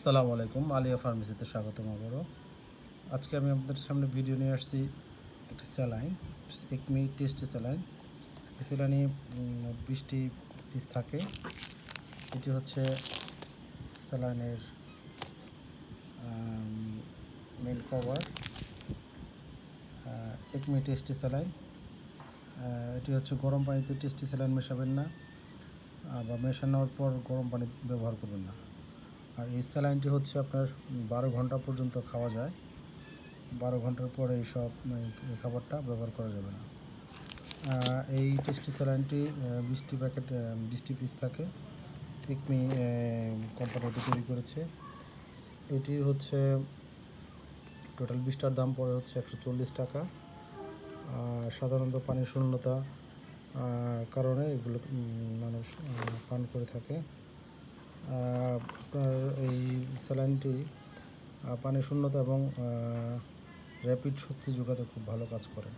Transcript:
আসসালামু আলাইকুম, আলিয়া ফার্মেসিতে স্বাগতম আবারও। আজকে আমি আপনাদের সামনে ভিডিও নিয়ে আসছি একটি স্যালাইন, একমি টেস্টি স্যালাইন। এই স্যালাইনে 20টি পিস থাকে। এটি হচ্ছে স্যালাইনের main cover, Acme tasty saline. এটি হচ্ছে গরম পানিতে টেস্টি স্যালাইন মেশাবেন না, বা মেশানোর পর গরম পানি ব্যবহার করবেন না। আর এই স্যালাইনটি হচ্ছে আপনার 12 ঘন্টা পর্যন্ত খাওয়া যায়। 12 ঘন্টার পরে এইসব এই খাবারটা ব্যবহার করা যাবে না। এই টেস্টি স্যালাইনটি 20টি প্যাকেট, 20টি পিস থাকে। একমি কোম্পানিটি তৈরি করেছে। এটির হচ্ছে টোটাল 20টার দাম পড়ে হচ্ছে 140 টাকা। সাধারণত পানির শূন্যতা কারণে এগুলো মানুষ পান করে থাকে। আপনার এই স্যালাইনটি পানির শূন্যতা এবং র্যাপিড শক্তি যোগাতে খুব ভালো কাজ করে।